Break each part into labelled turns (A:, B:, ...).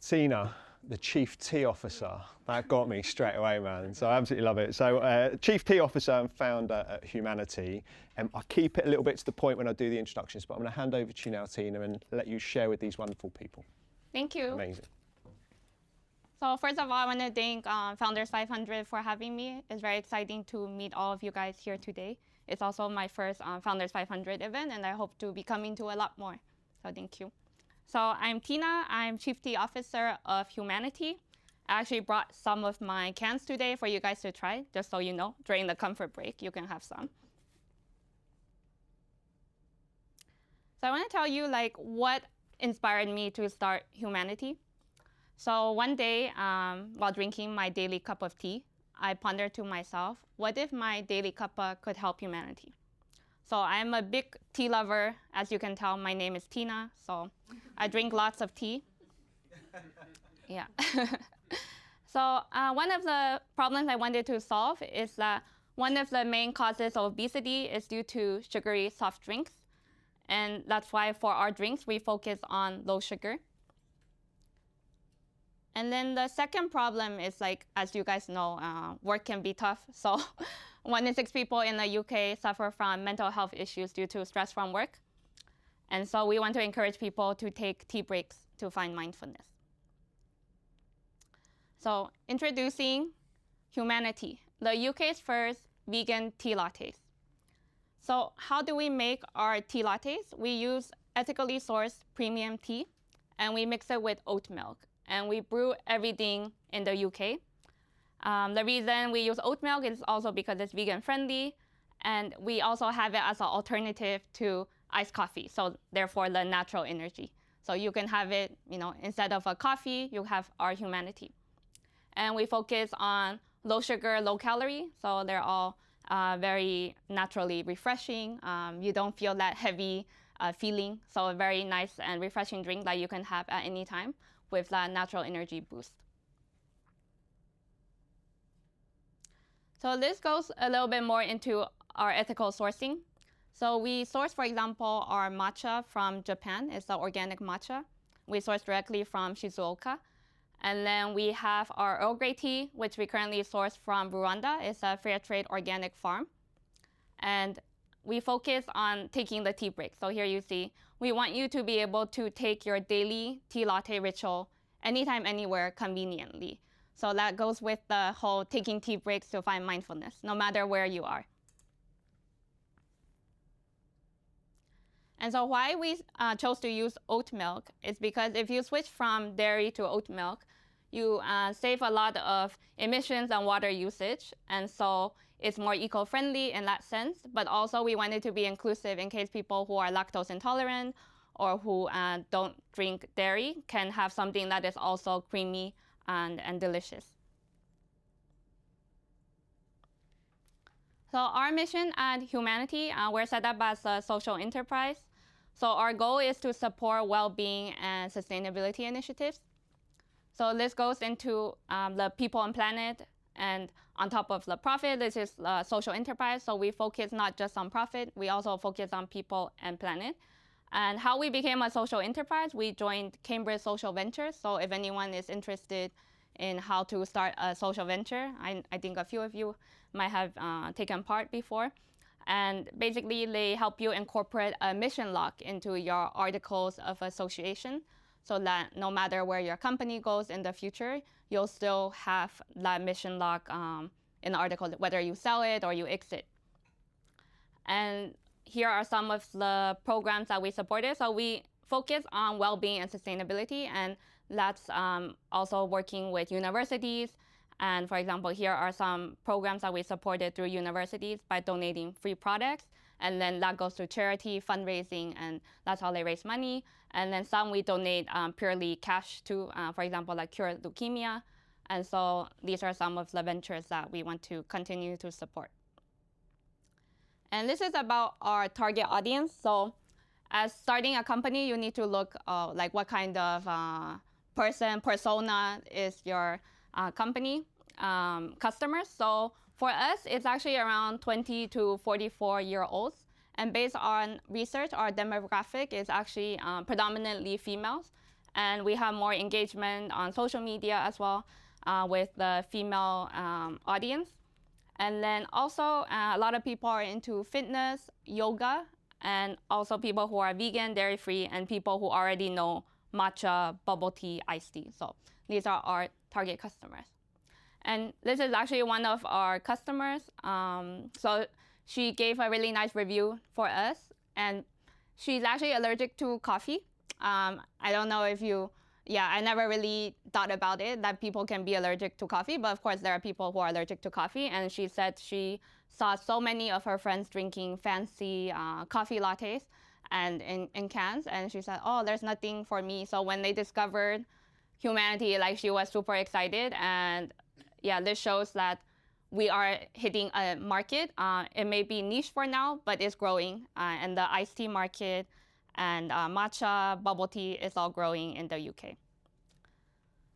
A: Tina, the Chief Tea Officer, that got me straight away, man. So I absolutely love it. So Chief Tea Officer and founder at HumaniTea. I keep it a little bit to the point when I do the introductions, but I'm going to hand over to you now, Tina, and let you share with these wonderful people.
B: Thank you.
A: Amazing.
B: So first of all, I want to thank Founders 500 for having me. It's very exciting to meet all of you guys here today. It's also my first Founders 500 event, and I hope to be coming to a lot more. So thank you. So I'm Tina. I'm Chief Tea Officer of HumaniTea. I actually brought some of my cans today for you guys to try, just so you know. During the comfort break, you can have some. So I want to tell you what inspired me to start HumaniTea. So one day, while drinking my daily cup of tea, I pondered to myself, what if my daily cuppa could help humanity? So I'm a big tea lover. As you can tell, my name is Tina, so I drink lots of tea. Yeah. So one of the problems I wanted to solve is that one of the main causes of obesity is due to sugary soft drinks. And that's why for our drinks, we focus on low sugar. And then the second problem is, as you guys know, work can be tough. So 1 in 6 people in the UK suffer from mental health issues due to stress from work. And so we want to encourage people to take tea breaks to find mindfulness. So introducing HumaniTea, the UK's first vegan tea lattes. So how do we make our tea lattes? We use ethically sourced premium tea, and we mix it with oat milk. And we brew everything in the UK. The reason we use oat milk is also because it's vegan friendly, and we also have it as an alternative to iced coffee, so therefore the natural energy. So you can have it, instead of a coffee, you have our HumaniTea. And we focus on low sugar, low calorie, so they're all very naturally refreshing. You don't feel that heavy feeling, so a very nice and refreshing drink that you can have at any time with that natural energy boost. So this goes a little bit more into our ethical sourcing. So we source, for example, our matcha from Japan. It's the organic matcha. We source directly from Shizuoka. And then we have our Earl Grey tea, which we currently source from Rwanda. It's a fair trade organic farm. And we focus on taking the tea break. So here you see, we want you to be able to take your daily tea latte ritual anytime, anywhere, conveniently. So that goes with the whole taking tea breaks to find mindfulness, no matter where you are. And so why we chose to use oat milk is because if you switch from dairy to oat milk, you save a lot of emissions and water usage. And so it's more eco-friendly in that sense. But also we wanted to be inclusive in case people who are lactose intolerant or who don't drink dairy can have something that is also creamy and delicious. So our mission at HumaniTea, we're set up as a social enterprise. So our goal is to support well-being and sustainability initiatives. So this goes into the people and planet, and on top of the profit, this is social enterprise. So we focus not just on profit, we also focus on people and planet. And how we became a social enterprise, we joined Cambridge Social Ventures. So if anyone is interested in how to start a social venture, I think a few of you might have taken part before. And basically, they help you incorporate a mission lock into your articles of association so that no matter where your company goes in the future, you'll still have that mission lock in the article, whether you sell it or you exit. And here are some of the programs that we supported. So we focus on well-being and sustainability, and that's also working with universities. And for example, here are some programs that we supported through universities by donating free products. And then that goes to charity, fundraising, and that's how they raise money. And then some we donate purely cash to, for example, like cure leukemia. And so these are some of the ventures that we want to continue to support. And this is about our target audience. So as starting a company, you need to look like what kind of persona is your company customers. So For us, it's actually around 20 to 44-year-olds. And based on research, our demographic is actually predominantly females. And we have more engagement on social media as well with the female audience. And then also, a lot of people are into fitness, yoga, and also people who are vegan, dairy-free, and people who already know matcha, bubble tea, iced tea. So these are our target customers. And this is actually one of our customers. So she gave a really nice review for us. And she's actually allergic to coffee. I don't know if you, I never really thought about it, that people can be allergic to coffee. But of course, there are people who are allergic to coffee. And she said she saw so many of her friends drinking fancy coffee lattes and in cans. And she said, oh, there's nothing for me. So when they discovered HumaniTea, like, she was super excited. And yeah, this shows that we are hitting a market. It may be niche for now, but it's growing. And the iced tea market and matcha, bubble tea is all growing in the UK.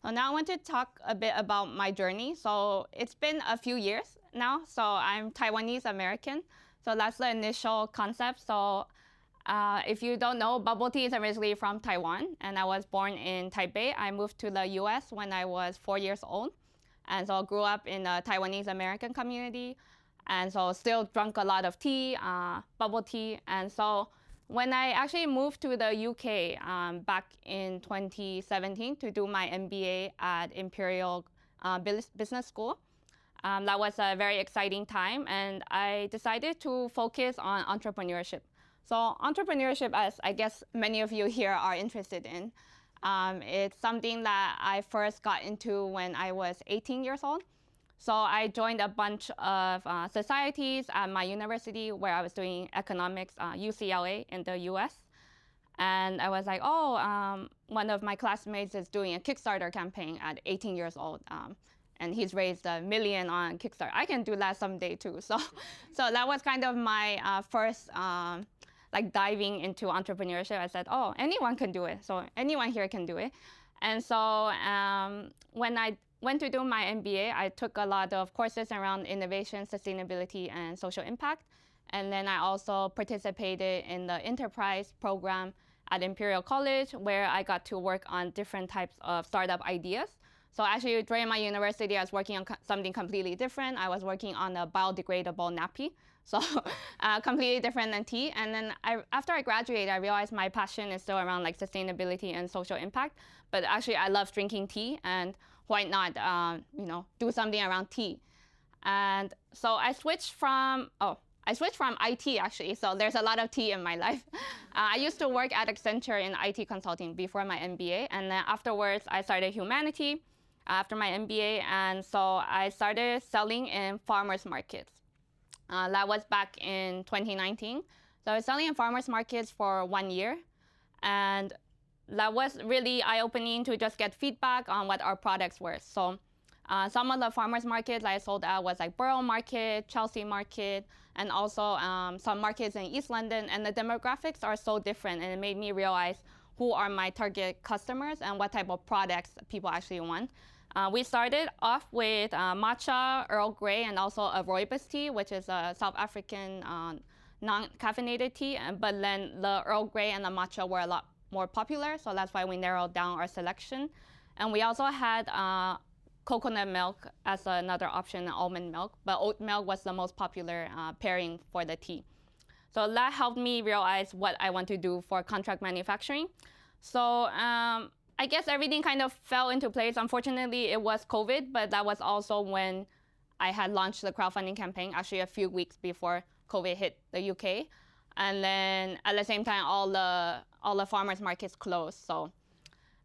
B: So now I want to talk a bit about my journey. So it's been a few years now. So I'm Taiwanese American. So that's the initial concept. So if you don't know, bubble tea is originally from Taiwan. And I was born in Taipei. I moved to the US when I was 4 years old. And so I grew up in a Taiwanese American community. And so still drank a lot of tea, bubble tea. And so when I actually moved to the UK back in 2017 to do my MBA at Imperial Business School, that was a very exciting time. And I decided to focus on entrepreneurship. So entrepreneurship, as I guess many of you here are interested in, it's something that I first got into when I was 18 years old. So I joined a bunch of societies at my university where I was doing economics, UCLA in the US. And I was like, oh, one of my classmates is doing a Kickstarter campaign at 18 years old. And he's raised $1 million on Kickstarter. I can do that someday too. So that was kind of my first like diving into entrepreneurship. I said, oh, anyone can do it. So anyone here can do it. And so when I went to do my MBA, I took a lot of courses around innovation, sustainability, and social impact. And then I also participated in the enterprise program at Imperial College, where I got to work on different types of startup ideas. So actually, during my university, I was working on something completely different. I was working on a biodegradable nappy. So completely different than tea. And then after I graduated, I realized my passion is still around like sustainability and social impact. But actually, I love drinking tea, and why not do something around tea? And so I switched from IT actually. So there's a lot of tea in my life. I used to work at Accenture in IT consulting before my MBA, and then afterwards I started HumaniTea after my MBA, and so I started selling in farmers markets. That was back in 2019. So I was selling in farmers markets for 1 year. And that was really eye-opening to just get feedback on what our products were. So some of the farmers markets I sold at was like Borough Market, Chelsea Market, and also some markets in East London. And the demographics are so different. And it made me realize who are my target customers and what type of products people actually want. We started off with matcha, Earl Grey, and also a rooibos tea, which is a South African non-caffeinated tea. But then the Earl Grey and the matcha were a lot more popular, so that's why we narrowed down our selection. And we also had coconut milk as another option, and almond milk, but oat milk was the most popular pairing for the tea. So that helped me realize what I want to do for contract manufacturing. So I guess everything kind of fell into place. Unfortunately, it was COVID, but that was also when I had launched the crowdfunding campaign, actually a few weeks before COVID hit the UK. And then at the same time, all the farmers markets closed. So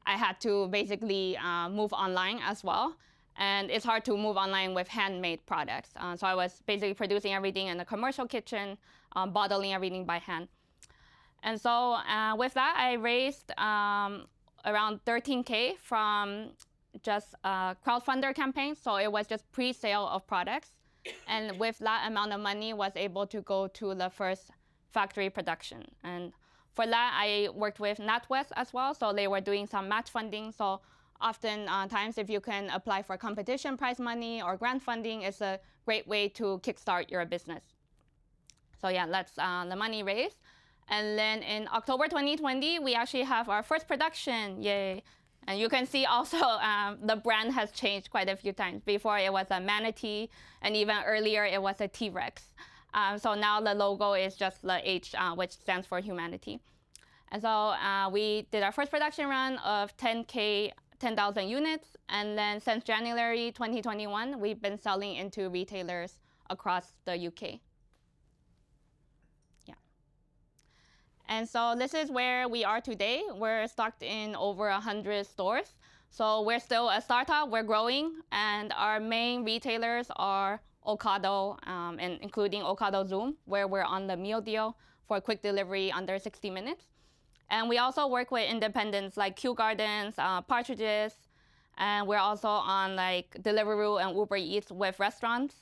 B: I had to basically move online as well. And it's hard to move online with handmade products. So I was basically producing everything in the commercial kitchen, bottling everything by hand. And so with that, I raised around 13K from just a crowdfunder campaign. So it was just pre-sale of products. And with that amount of money, was able to go to the first factory production. And for that, I worked with NatWest as well. So they were doing some match funding. So often times if you can apply for competition prize money or grant funding, it's a great way to kickstart your business. So yeah, that's the money raised. And then in October 2020, we actually have our first production, yay. And you can see also the brand has changed quite a few times. Before it was a manatee, and even earlier it was a T-Rex. So now the logo is just the H, which stands for humanity. And so we did our first production run of 10,000 units. And then since January 2021, we've been selling into retailers across the UK. Yeah. And so this is where we are today. We're stocked in over 100 stores. So we're still a startup, we're growing, and our main retailers are Ocado, and including Ocado Zoom, where we're on the meal deal for quick delivery under 60 minutes. And we also work with independents like Kew Gardens, Partridges, and we're also on like Deliveroo and Uber Eats with restaurants.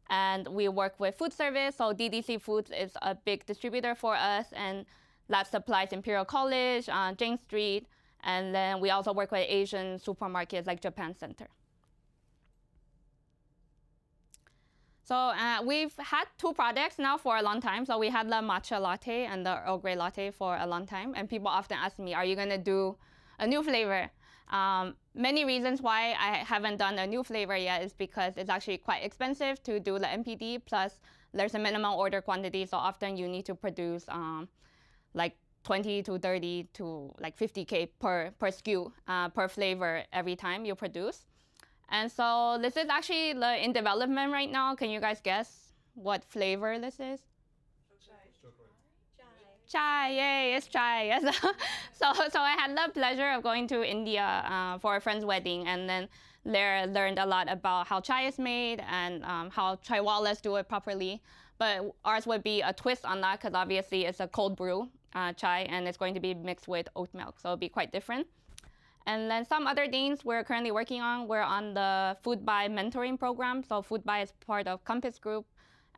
B: And we work with food service, so DDC Foods is a big distributor for us, and that supplies Imperial College, Jane Street, and then we also work with Asian supermarkets like Japan Center. So we've had two products now for a long time. So we had the matcha latte and the Earl Grey latte for a long time. And people often ask me, are you going to do a new flavor? Many reasons why I haven't done a new flavor yet is because it's actually quite expensive to do the MPD. Plus, there's a minimum order quantity. So often you need to produce like 20 to 30 to like 50K per SKU, per flavor every time you produce. And so this is actually in development right now. Can you guys guess what flavor this is? Chai, yay, it's chai. Yes. so I had the pleasure of going to India for a friend's wedding, and then there learned a lot about how chai is made and how chaiwalas do it properly. But ours would be a twist on that because obviously it's a cold brew chai, and it's going to be mixed with oat milk, so it'll be quite different. And then some other things we're currently working on, we're on the Food Buy mentoring program. So Food Buy is part of Compass Group,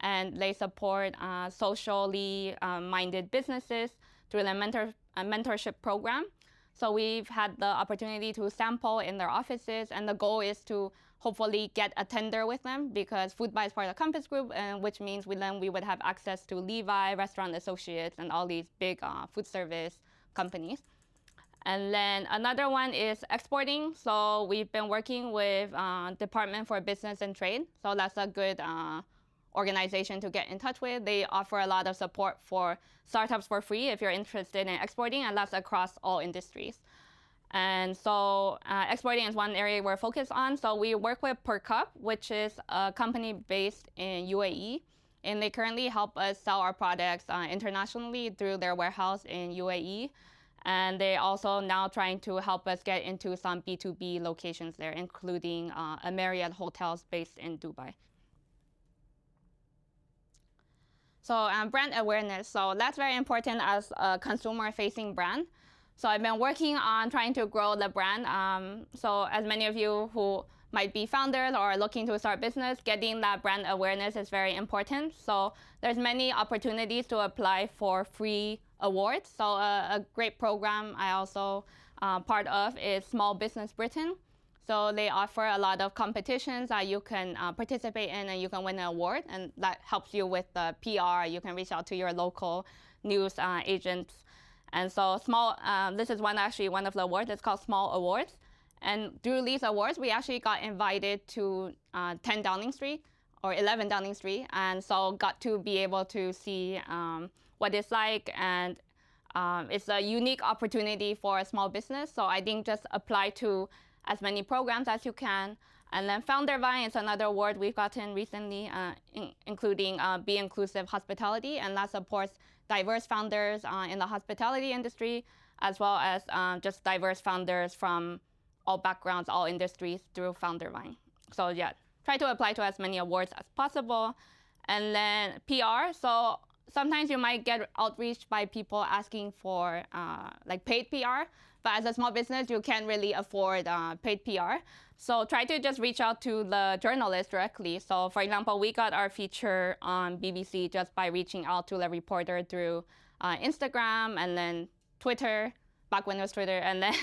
B: and they support socially minded businesses through the mentorship program. So we've had the opportunity to sample in their offices, and the goal is to hopefully get a tender with them because Food Buy is part of Compass Group, and which means we would have access to Levi, Restaurant Associates, and all these big food service companies. And then another one is exporting. So we've been working with Department for Business and Trade. So that's a good organization to get in touch with. They offer a lot of support for startups for free if you're interested in exporting, and that's across all industries. And so exporting is one area we're focused on. So we work with Per Cup, which is a company based in UAE. And they currently help us sell our products internationally through their warehouse in UAE. And they're also now trying to help us get into some B2B locations there, including a Marriott Hotels based in Dubai. So brand awareness. So that's very important as a consumer-facing brand. So I've been working on trying to grow the brand. So as many of you who might be founders or looking to start business, getting that brand awareness is very important. So there's many opportunities to apply for free awards. So a great program I also part of is Small Business Britain. So they offer a lot of competitions that you can participate in, and you can win an award, and that helps you with the PR. You can reach out to your local news agents. And so this is one of the awards. It's called Small Awards. And through these awards, we actually got invited to 10 Downing Street or 11 Downing Street, and so got to be able to see what it's like, and it's a unique opportunity for a small business. So I think just apply to as many programs as you can. And then Founder Vine is another award we've gotten recently, including Be Inclusive Hospitality, and that supports diverse founders in the hospitality industry, as well as just diverse founders from all backgrounds, all industries through Founder Vine. So yeah, try to apply to as many awards as possible. And then PR. So sometimes you might get outreach by people asking for like paid PR, but as a small business, you can't really afford paid PR. So try to just reach out to the journalist directly. So for example, we got our feature on BBC just by reaching out to the reporter through Instagram and then Twitter. back when it was Twitter, and then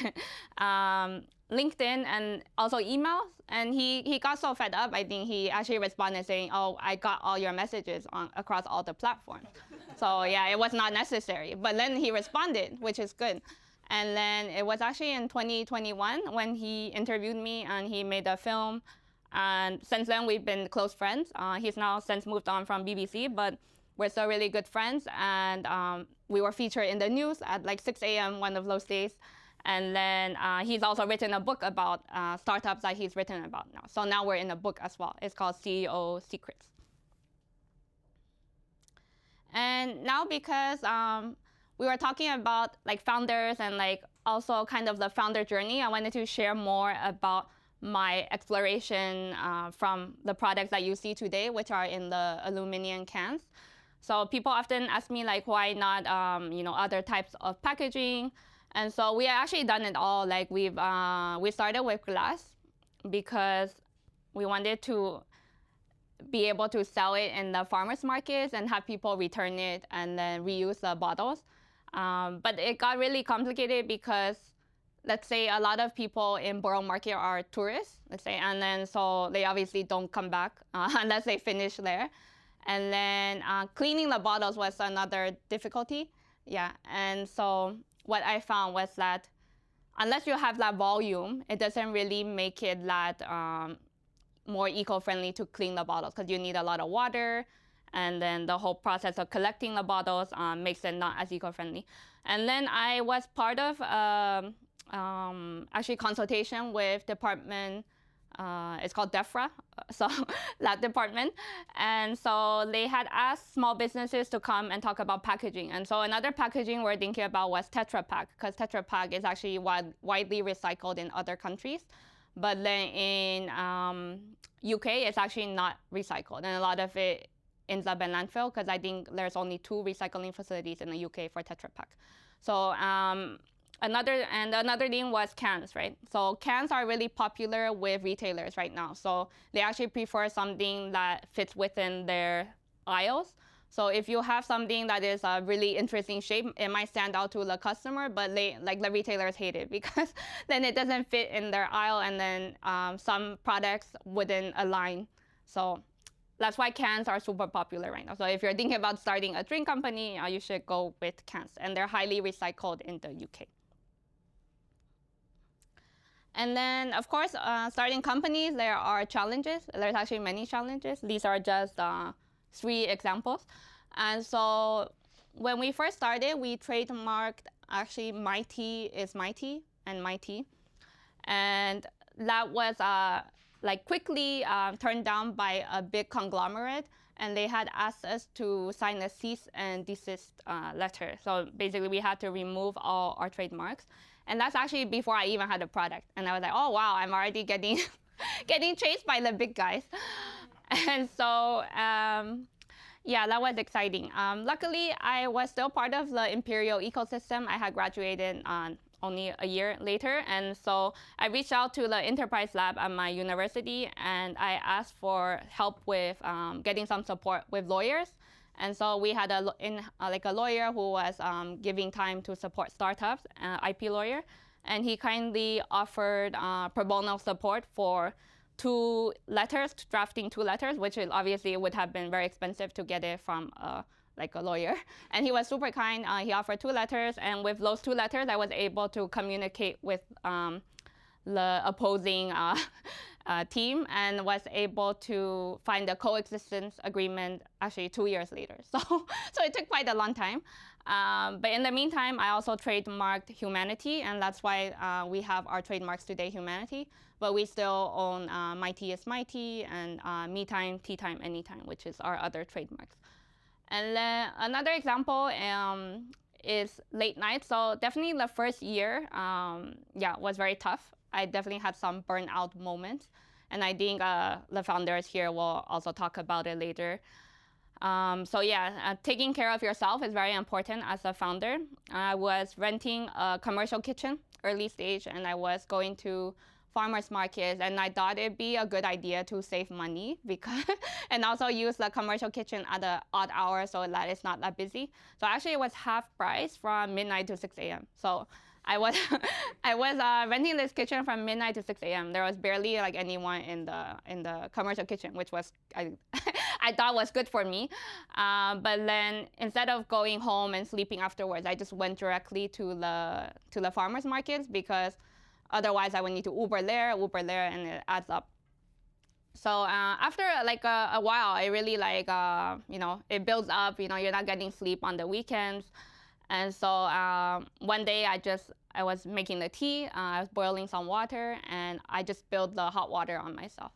B: LinkedIn, and also emails. And he got so fed up, I think he actually responded saying, oh, I got all your messages across all the platforms. So yeah, it was not necessary. But then he responded, which is good. And then it was actually in 2021 when he interviewed me and he made a film. And since then, we've been close friends. He's now since moved on from BBC, but we're still really good friends. And we were featured in the news at like 6 a.m. one of those days. And then he's also written a book about startups that he's written about now. So now we're in a book as well. It's called CEO Secrets. And now because we were talking about like founders and like also kind of the founder journey, I wanted to share more about my exploration from the products that you see today, which are in the aluminium cans. So people often ask me like, why not other types of packaging? And so we actually done it all. Like we started with glass because we wanted to be able to sell it in the farmers markets and have people return it and then reuse the bottles. But it got really complicated because let's say a lot of people in borough market are tourists, let's say, and then so they obviously don't come back unless they finish there. And then cleaning the bottles was another difficulty. Yeah, and so what I found was that unless you have that volume, it doesn't really make it that more eco-friendly to clean the bottles because you need a lot of water, and then the whole process of collecting the bottles makes it not as eco-friendly. And then I was part of actually consultation with department, it's called DEFRA, so that department. And so they had asked small businesses to come and talk about packaging. And so another packaging we're thinking about was Tetra Pak, because Tetra Pak is actually widely recycled in other countries. But then in UK, it's actually not recycled. And a lot of it ends up in landfill because I think there's only 2 recycling facilities in the UK for Tetra Pak. So another thing was cans, right? So cans are really popular with retailers right now. So they actually prefer something that fits within their aisles. So if you have something that is a really interesting shape, it might stand out to the customer, but the retailers hate it because then it doesn't fit in their aisle, and then some products wouldn't align. So that's why cans are super popular right now. So if you're thinking about starting a drink company, you should go with cans, and they're highly recycled in the UK. And then, of course, starting companies, there are challenges. There's actually many challenges. These are just 3 examples. And so when we first started, we trademarked actually my tea is my tea and my tea. And that was quickly turned down by a big conglomerate. And they had asked us to sign a cease and desist letter. So basically, we had to remove all our trademarks. And that's actually before I even had a product. And I was like, oh, wow, I'm already getting chased by the big guys. And so, yeah, that was exciting. Luckily, I was still part of the Imperial ecosystem. I had graduated only a year later. And so I reached out to the enterprise lab at my university, and I asked for help with getting some support with lawyers. And so we had a lawyer who was giving time to support startups, IP lawyer, and he kindly offered pro bono support for 2 letters, drafting 2 letters, which obviously would have been very expensive to get it from a lawyer. And he was super kind. He offered 2 letters, and with those 2 letters, I was able to communicate with the opposing team and was able to find a coexistence agreement actually 2 years later. So it took quite a long time. But in the meantime, I also trademarked HumaniTea, and that's why we have our trademarks today, HumaniTea. But we still own My Tea is My Tea and Me Time, Tea Time, Anytime, which is our other trademarks. And then another example is late night. So definitely the first year, was very tough. I definitely had some burnout moments. And I think the founders here will also talk about it later. Taking care of yourself is very important as a founder. I was renting a commercial kitchen, early stage, and I was going to farmers markets, and I thought it'd be a good idea to save money and also use the commercial kitchen at an odd hour so that it's not that busy. So actually it was half price from midnight to 6 a.m. So I was I was renting this kitchen from midnight to 6 a.m. There was barely like anyone in the commercial kitchen, which was I thought was good for me. But then instead of going home and sleeping afterwards, I just went directly to the farmers markets, because otherwise I would need to Uber there, and it adds up. So after like a while, it really like it builds up. You're not getting sleep on the weekends. And so one day I was making the tea, I was boiling some water, and I just spilled the hot water on myself.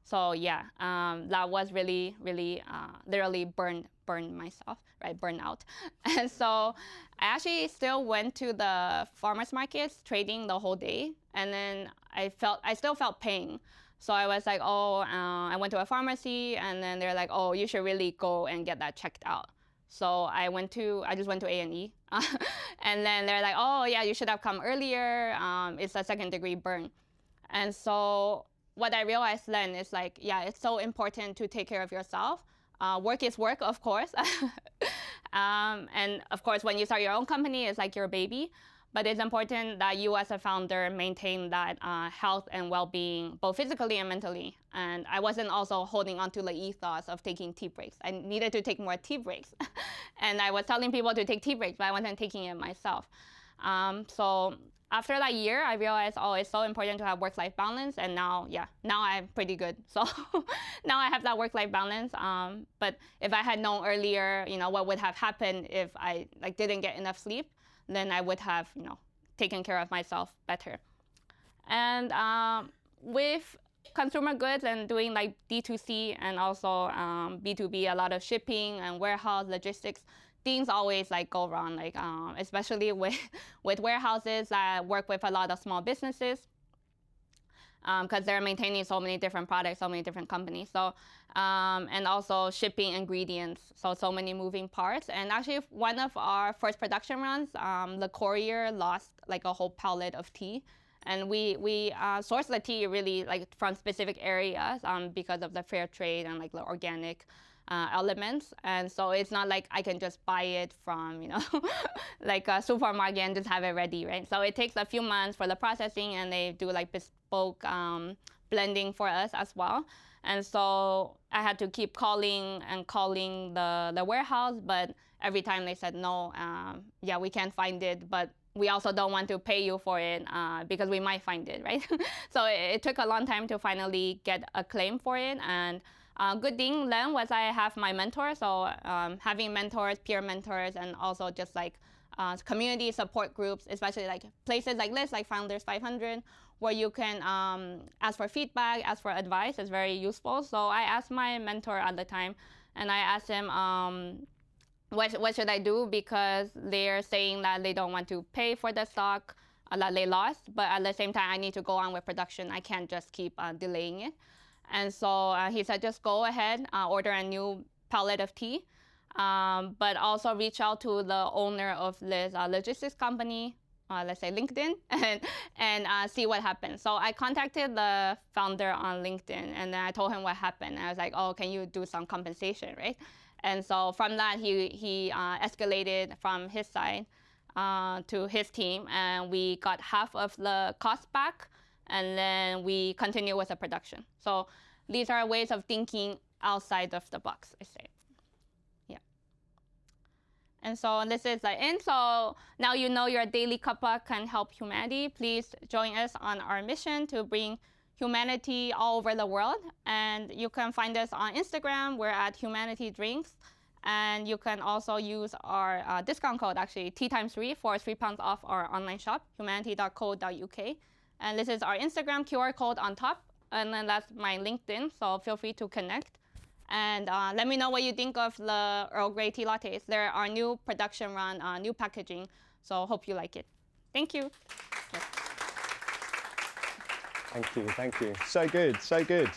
B: So yeah, that was really, really literally burned myself, right, burned out. And so I actually still went to the farmers markets trading the whole day, and then I still felt pain. So I was like, I went to a pharmacy, and then they're like, oh, you should really go and get that checked out. So I just went to A&E, and then they're like, oh yeah, you should have come earlier. It's a 2nd-degree burn. And so what I realized then is like, yeah, it's so important to take care of yourself. Work is work, of course. And of course, when you start your own company, it's like your baby. But it's important that you as a founder maintain that health and well-being, both physically and mentally. And I wasn't also holding on to the ethos of taking tea breaks. I needed to take more tea breaks. And I was telling people to take tea breaks, but I wasn't taking it myself. So after that year, I realized, it's so important to have work-life balance. And now I'm pretty good. So now I have that work-life balance. But if I had known earlier, what would have happened if I didn't get enough sleep, then I would have, taken care of myself better. And with consumer goods and doing like D2C and also B2B, a lot of shipping and warehouse logistics, things always like go wrong, especially with warehouses that work with a lot of small businesses, because they're maintaining so many different products, so many different companies. So, and also shipping ingredients, so many moving parts. And actually, one of our first production runs, the courier lost like a whole pallet of tea. And we source the tea really like from specific areas because of the fair trade and like the organic elements. And so it's not like I can just buy it from, like a supermarket and just have it ready, right? So it takes a few months for the processing, and they do like bespoke blending for us as well. And so I had to keep calling the warehouse, but every time they said, no, yeah, we can't find it, but we also don't want to pay you for it because we might find it, right? So it took a long time to finally get a claim for it. And good thing then was I have my mentor. So having mentors, peer mentors, and also just like community support groups, especially like places like this, like Founders 500, where you can ask for feedback, ask for advice, is very useful. So I asked my mentor at the time, and I asked him, what should I do? Because they're saying that they don't want to pay for the stock that they lost, but at the same time, I need to go on with production. I can't just keep delaying it. And so he said, just go ahead, order a new pallet of tea, but also reach out to the owner of this logistics company, let's say LinkedIn, and see what happens. So I contacted the founder on LinkedIn, and then I told him what happened. I was like, oh, can you do some compensation, right? And so from that, he escalated from his side to his team, and we got half of the cost back, and then we continue with the production. So these are ways of thinking outside of the box, I say. Yeah. And so this is the end. So now you know your daily cuppa can help humanity. Please join us on our mission to bring humanity all over the world. And you can find us on Instagram. We're at Humanity Drinks. And you can also use our discount code, actually, T×3 for £3 off our online shop, humanity.co.uk. And this is our Instagram QR code on top. And then that's my LinkedIn, so feel free to connect. And let me know what you think of the Earl Grey tea lattes. They're our new production run, new packaging. So hope you like it. Thank you.
A: Thank you. So good, so good.